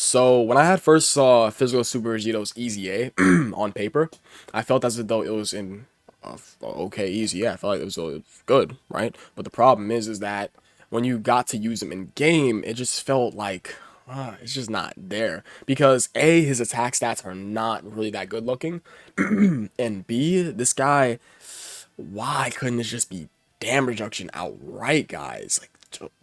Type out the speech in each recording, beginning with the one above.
So when I had first saw Physical Super Vegito's EZA on paper, I felt as though it was in okay EZA. I felt like it was good, right? But the problem is that when you got to use him in game, it just felt like it's just not there because A, his attack stats are not really that good looking, and B, this guy, why couldn't it just be damage reduction outright, guys? Like,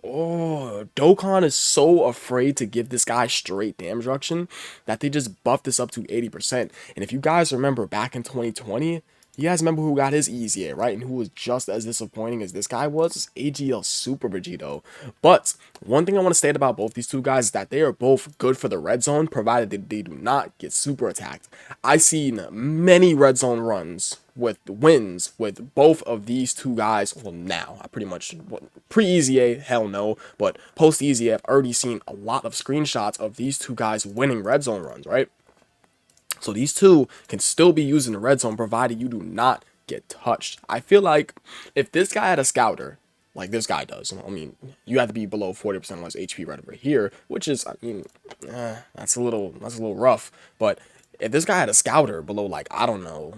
oh, Dokkan is so afraid to give this guy straight damage reduction that they just buffed this up to 80%. And if you guys remember back in 2020, you guys remember who got his EZA, right? And who was just as disappointing as this guy was AGL Super Vegito. But one thing I want to state about both these two guys is that they are both good for the red zone, provided that they do not get super attacked. I've seen many red zone runs with wins with both of these two guys. Well, now I pretty much pre-EZA, hell no, but post-EZA, I've already seen a lot of screenshots of these two guys winning red zone runs, right? So these two can still be used in the red zone provided you do not get touched. I feel like if this guy had a scouter, like this guy does, I mean, you have to be below 40% less HP right over here, which is, I mean, that's a little rough. But if this guy had a scouter below, like, I don't know,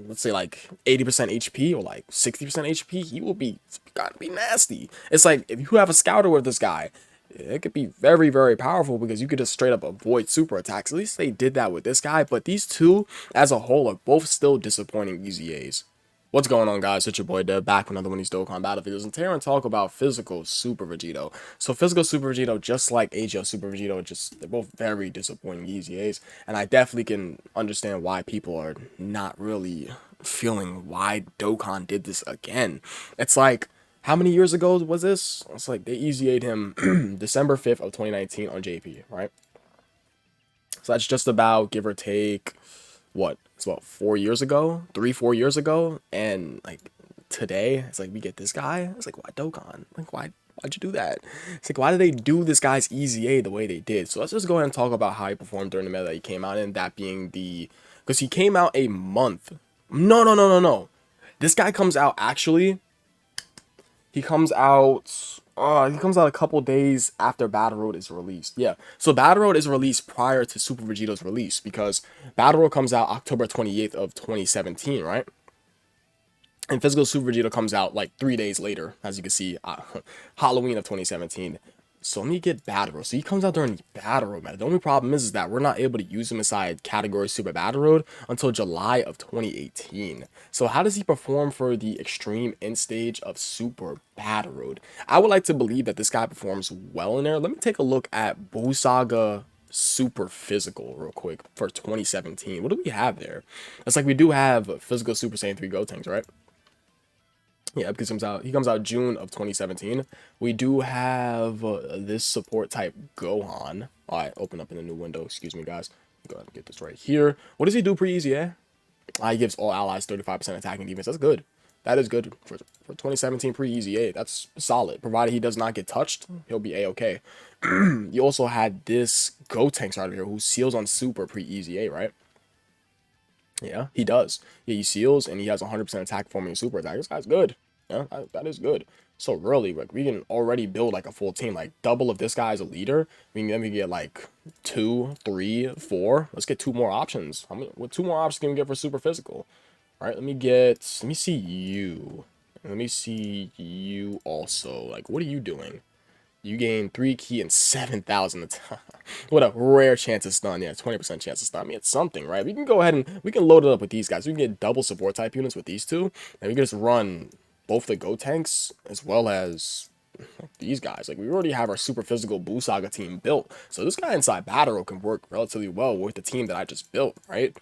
let's say like 80% HP or like 60% HP, he will be, gotta be nasty. It's like if you have a scouter with this guy, it could be very, very powerful because you could just straight up avoid super attacks. At least they did that with this guy, but these two as a whole are both still disappointing EZAs. What's going on, guys? It's your boy Dev back with another one of these Dokkan battle videos, and today we're going to talk about Physical Super Vegito. So Physical Super Vegito, just like AGL Super Vegito, they're both very disappointing EZAs, and I definitely can understand why people are not really feeling why Dokkan did this again. It's like, how many years ago was this? It's like they EZA'd him December 5th of 2019 on JP, right? So that's just about, give or take, what? It's about 4 years ago, 3, 4 years ago, and like today, it's like we get this guy. It's like, why Dokkan? Like, why'd you do that? It's like, why did they do this guy's EZA the way they did? So let's just go ahead and talk about how he performed during the meta that he came out in. That being because he came out a month. No, no, no, no, no. This guy comes out actually. He comes out. He comes out a couple days after Battle Road is released. Yeah, so Battle Road is released prior to Super Vegito's release because Battle Road comes out October 28th of 2017, right? And Physical Super Vegito comes out like 3 days later, as you can see, Halloween of 2017. So let me get Battle Road. So he comes out during the Battle Road meta. The only problem is that we're not able to use him inside category Super Battle Road until July of 2018. So how does he perform for the extreme end stage of Super Battle Road? I would like to believe that this guy performs well in there. Let me take a look at Busaga Super Physical real quick for 2017. What do we have there? It's like we do have Physical Super Saiyan 3 Gotenks, right? Yeah, because he comes out June of 2017. We do have this support type Gohan. All right, open up in a new window. Excuse me, guys. Go ahead and get this right here. What does he do pre-easy, yeah? He gives all allies 35% attacking defense. That's good. That is good for 2017 pre-EZA. That's solid. Provided he does not get touched, he'll be A-okay. You also had this Gotenks right over here who seals on super pre-EZA, right? Yeah, he does. Yeah, he seals and he has 100% attack forming super attack. This guy's good. Yeah, that is good. So really, like we can already build like a full team. Like double if this guy's a leader. Then we get like 2, 3, 4. Let's get 2 more options. What 2 more options can we get for super physical? All right, let me see you. Let me see you also. Like, what are you doing? You gain 3 ki and 7,000. What a rare chance of stun. Yeah, 20% chance of stun. I mean, it's something, right? We can go ahead and we can load it up with these guys. We can get double support type units with these two. And we can just run both the Gotenks as well as these guys. Like, we already have our super physical Buu Saga team built. So this guy inside Battle can work relatively well with the team that I just built, right?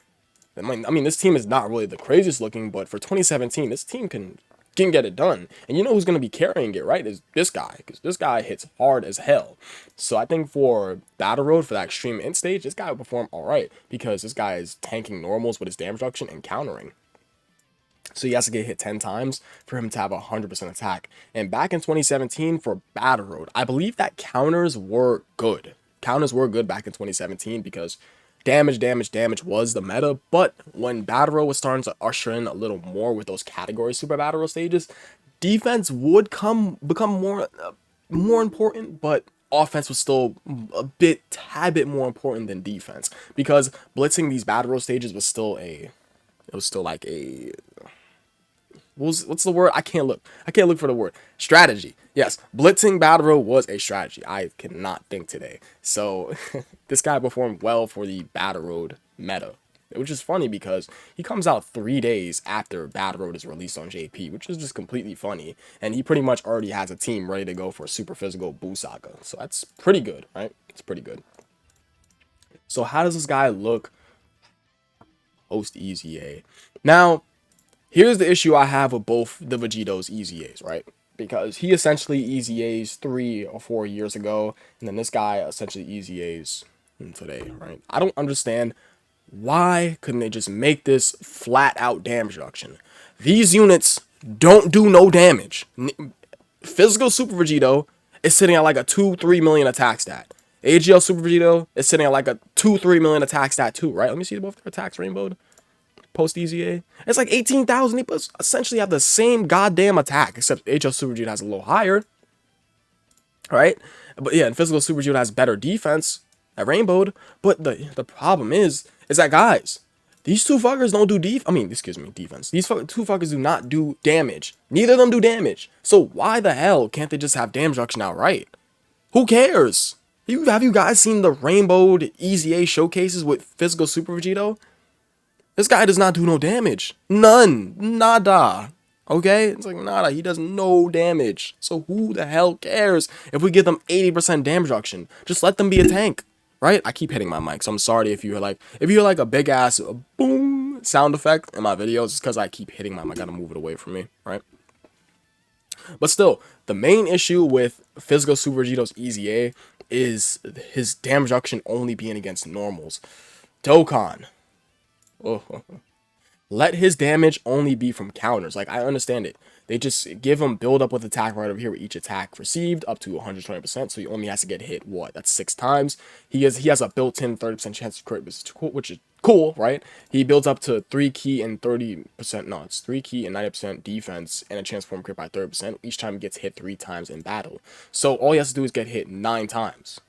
I mean, this team is not really the craziest looking, but for 2017, this team can get it done. And you know who's going to be carrying it, right? Is this guy, because this guy hits hard as hell. So I think for Battle Road, for that extreme end stage, this guy will perform all right because this guy is tanking normals with his damage reduction and countering. So he has to get hit 10 times for him to have 100% attack. And back in 2017 for Battle Road, I believe that counters were good. Counters were good back in 2017 because damage was the meta. But when Battle Road was starting to usher in a little more with those category Super Battle Road stages, defense would become more important, but offense was still a tad bit more important than defense, because blitzing these battle road stages was still like a, what's the word? I can't look for the word. Strategy. Yes, blitzing battle road was a strategy. I cannot think today. So this guy performed well for the battle road meta, which is funny because he comes out 3 days after battle road is released on JP, which is just completely funny. And he pretty much already has a team ready to go for a super physical Boo Saga. So that's pretty good, right? It's pretty good. So how does this guy look post EZA? Now, here's the issue I have with both the Vegitos EZAs, right? Because he essentially EZAs 3 or 4 years ago, and then this guy essentially EZAs today, right? I don't understand, why couldn't they just make this flat out damage reduction? These units don't do no damage. Physical Super Vegito is sitting at like a 2-3 million attack stat. AGL Super Vegito is sitting at like a 2-3 million attack stat too, right? Let me see both their attacks rainbowed. Post EZA, it's like 18,000. They essentially have the same goddamn attack, except HL Super Vegeta has a little higher, right? But yeah, and Physical Super Vegeta has better defense at rainbowed. But the problem is that, guys, these two fuckers don't do defense. These two fuckers do not do damage. Neither of them do damage. So why the hell can't they just have damage reduction outright? Who cares? Have you guys seen the rainbowed EZA showcases with Physical Super Vegito? This guy does not do no damage. None. Nada. Okay? It's like, nada. He does no damage. So who the hell cares if we give them 80% damage reduction? Just let them be a tank. Right? I keep hitting my mic, so I'm sorry if you hear like a big ass boom sound effect in my videos. It's because I keep hitting my mic. I gotta move it away from me. Right? But still, the main issue with Physical Super Vegito's EZA is his damage reduction only being against normals. Dokkan. Oh, let his damage only be from counters. Like, I understand it. They just give him build up with attack right over here with each attack received up to 120%. So he only has to get hit, what? That's 6 times. He has a built-in 30% chance to crit, which is cool, right? He builds up to 3 key and 30%. No, it's 3 key and 90% defense and a chance for him crit by 30% each time he gets hit 3 times in battle. So all he has to do is get hit 9 times.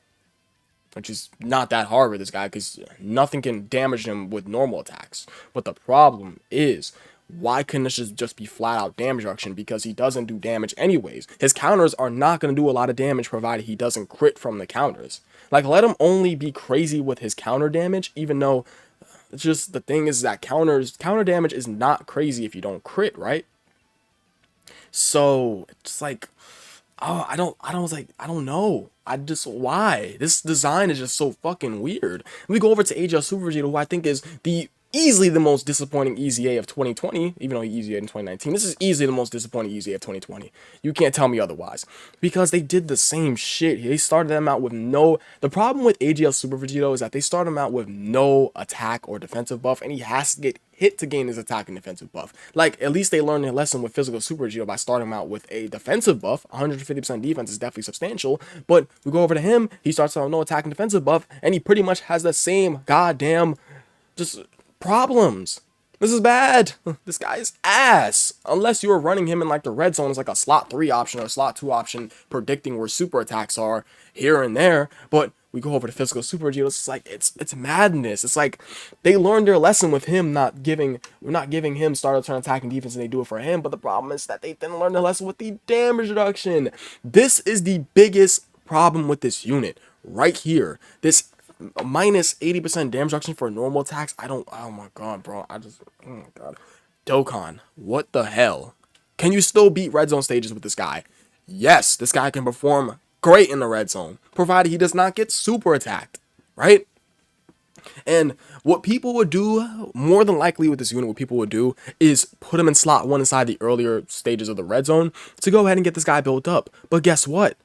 Which is not that hard with this guy, because nothing can damage him with normal attacks. But the problem is, why couldn't this just be flat out damage reduction? Because he doesn't do damage anyways. His counters are not going to do a lot of damage provided he doesn't crit from the counters. Like, let him only be crazy with his counter damage, even though it's just the thing is that counter damage is not crazy if you don't crit, right? So it's like, oh, I don't know. Why? This design is just so fucking weird. We go over to AGL Super Vegito, who I think is easily the most disappointing EZA of 2020, even though he EZA'd in 2019. This is easily the most disappointing EZA of 2020. You can't tell me otherwise. Because they did the same shit. They started them out with no... The problem with AGL Super Vegito is that they started him out with no attack or defensive buff, and he has to get hit to gain his attack and defensive buff. Like, at least they learned their lesson with Physical Super Vegito by starting him out with a defensive buff. 150% defense is definitely substantial, but we go over to him, he starts out with no attack and defensive buff, and he pretty much has the same goddamn just problems. This is bad. This guy is ass. Unless you were running him in like the red zone as like a slot 3 option or a slot 2 option, predicting where super attacks are here and there. But we go over to Physical Super Vegito. It's like it's madness. It's like they learned their lesson with him not giving him start turn attack and defense, and they do it for him. But the problem is that they didn't learn their lesson with the damage reduction. This is the biggest problem with this unit right here. This minus 80% damage reduction for normal attacks. Oh my god, bro. Oh my god. Dokkan, what the hell? Can you still beat red zone stages with this guy? Yes, this guy can perform great in the red zone, provided he does not get super attacked, right? And what people would do, more than likely with this unit, what people would do is put him in slot 1 inside the earlier stages of the red zone to go ahead and get this guy built up. But guess what?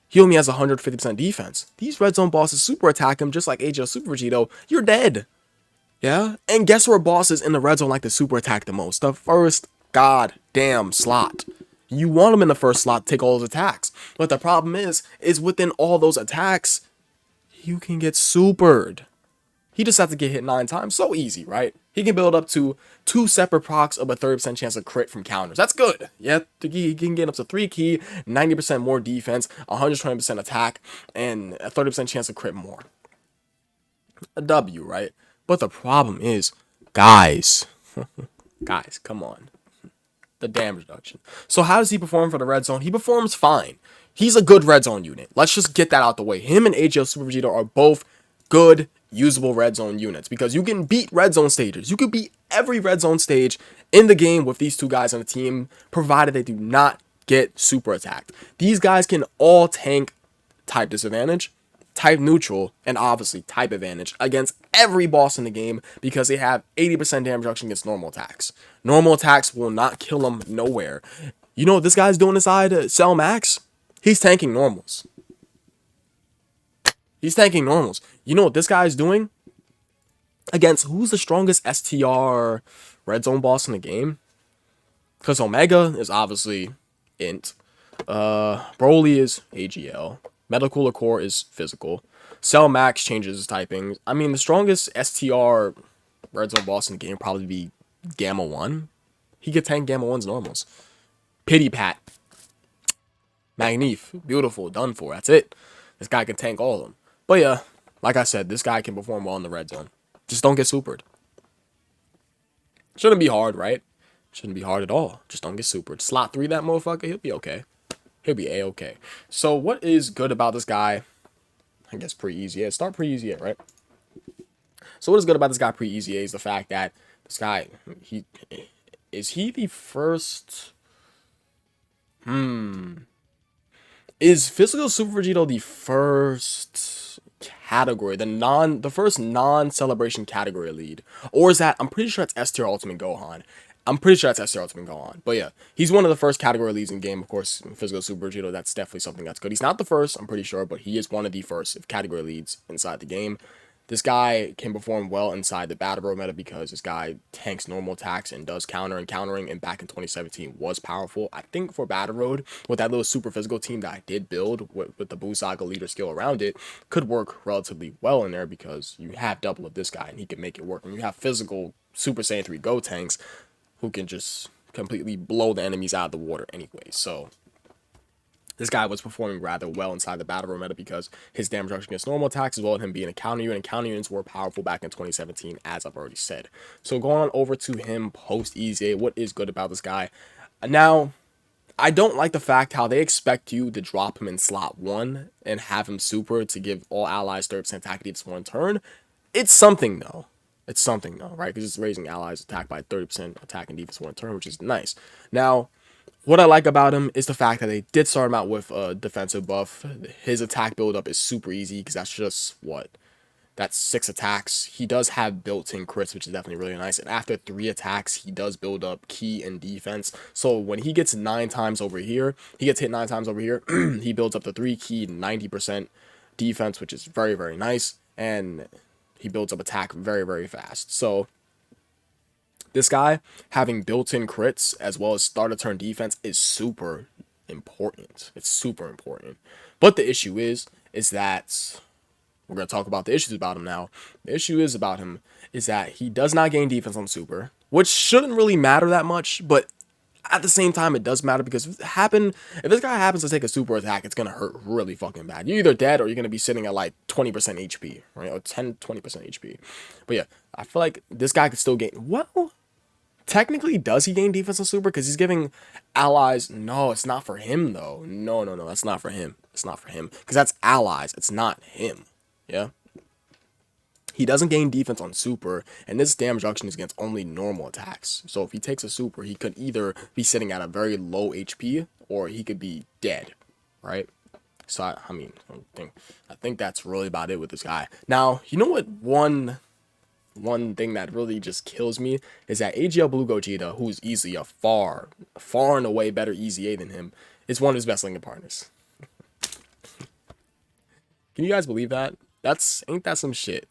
He only has 150% defense. These red zone bosses super attack him just like AGL Super Vegito. You're dead. Yeah? And guess where bosses in the red zone like to super attack the most? The first goddamn slot. You want him in the first slot to take all those attacks. But the problem is within all those attacks, you can get supered. He just has to get hit 9 times. So easy, right? He can build up to 2 separate procs of a 30% chance of crit from counters. That's good. Yeah, he can get up to 3 key, 90% more defense, 120% attack, and a 30% chance of crit more. A W, right? But the problem is, guys, guys, come on. The damage reduction. So how does he perform for the red zone? He performs fine. He's a good red zone unit. Let's just get that out the way. Him and AGL Super Vegito are both good, usable red zone units because you can beat red zone stages. You can beat every red zone stage in the game with these two guys on the team, provided they do not get super attacked. These guys can all tank type disadvantage, type neutral, and obviously type advantage against every boss in the game because they have 80% damage reduction against normal attacks. Normal attacks will not kill them nowhere. You know what this guy's doing inside Cell Max? He's tanking normals. He's tanking normals. You know what this guy's doing? Against who's the strongest STR red zone boss in the game? Because Omega is obviously int. Broly is AGL. Metal Cooler Core is physical. Cell Max changes his typing. I mean, the strongest STR red zone boss in the game would probably be Gamma 1. He could tank Gamma 1's normals. Pity Pat. Magnif. Beautiful. Done for. That's it. This guy can tank all of them. But yeah, like I said, this guy can perform well in the red zone. Just don't get supered. Shouldn't be hard, right? Shouldn't be hard at all. Just don't get supered. Slot 3 that motherfucker, he'll be okay. He'll be A-okay. So what is good about this guy? I guess pre-EZA. Start pre-EZA, right? So what is good about this guy pre-EZA is the fact that this guy, is he the first? Is Physical Super Vegito the first category, the first non-celebration category lead? Or is that, I'm pretty sure it's S-tier Ultimate Gohan. I'm pretty sure that's S-tier Ultimate Gohan. But yeah, he's one of the first category leads in game. Of course, Physical Super Vegito, that's definitely something that's good. He's not the first, I'm pretty sure, but he is one of the first category leads inside the game. This guy can perform well inside the Battle Bro meta because this guy tanks normal attacks and does counter, and countering, and back in 2017 was powerful. I think for Battle Road, with that little super physical team that I did build with the Buu Saga leader skill around it, could work relatively well in there because you have double of this guy and he can make it work. And you have physical Super Saiyan 3 Go tanks who can just completely blow the enemies out of the water anyway. So this guy was performing rather well inside the Battle Royale meta because his damage reduction against normal attacks, as well as him being a counter unit, and counter units were powerful back in 2017, as I've already said. So going on over to him post-EZA, what is good about this guy? Now, I don't like the fact how they expect you to drop him in slot 1 and have him super to give all allies 30% attack defense 1 turn. It's something though. It's something though, right? Because it's raising allies attack by 30% attack and defense 1 turn, which is nice. Now, what I like about him is the fact that they did start him out with a defensive buff. His attack build-up is super easy because that's just, what? That's 6 attacks. He does have built-in crits, which is definitely really nice. And after 3 attacks, he does build up key and defense. So when he gets 9 times over here, he gets hit 9 times over here, he builds up to 3 key, 90% defense, which is very, very nice. And he builds up attack very, very fast. So this guy having built-in crits as well as start turn defense is super important. It's super important. But the issue is that we're going to talk about the issues about him now. The issue is about him is that he does not gain defense on super, which shouldn't really matter that much, but at the same time, it does matter because if this guy happens to take a super attack, it's going to hurt really fucking bad. You're either dead or you're going to be sitting at like 20% HP, right? Or 10, 20% HP. But yeah, I feel like this guy could still gain. Well, technically, does he gain defense on super? Because he's giving allies. No, it's not for him, though. No, that's not for him. It's not for him. Because that's allies. It's not him. Yeah? He doesn't gain defense on super, and this damage reduction is against only normal attacks. So if he takes a super, he could either be sitting at a very low HP, or he could be dead, right? So, I mean, I think that's really about it with this guy. Now, you know what one thing that really just kills me is that AGL Blue Gogeta, who's easily a far and away better EZA than him, is one of his best linking partners. Can you guys believe that? Ain't that some shit?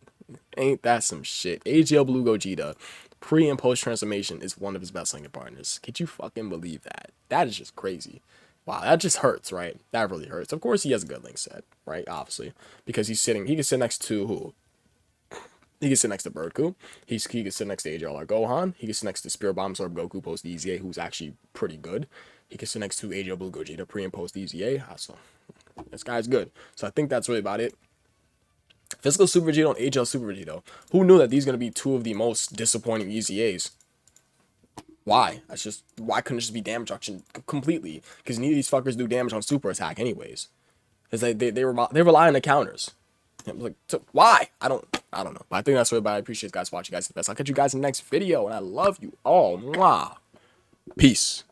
Ain't that some shit? AGL Blue Gogeta, pre and post transformation, is one of his best linking partners. Could you fucking believe that? That is just crazy. Wow, that just hurts, right? That really hurts. Of course, he has a good link set, right? Obviously, because he can sit next to who? He can sit next to Birdku. He can sit next to AJR Gohan. He can sit next to Spirit Bomb Absorb Goku post EZA, who's actually pretty good. He can sit next to AJ Blue Gogeta pre and post EZA. So this guy's good. So I think that's really about it. Physical Super Vegito and AGL Super Vegito. Who knew that these are going to be two of the most disappointing EZAs? Why? Why couldn't it just be damage reduction completely? Because neither of these fuckers do damage on super attack anyways. Because they rely on the counters. Like, why? I don't know. But I think that's really about it. I appreciate you guys watching. You guys are the best. I'll catch you guys in the next video, and I love you all. Mwah. Peace.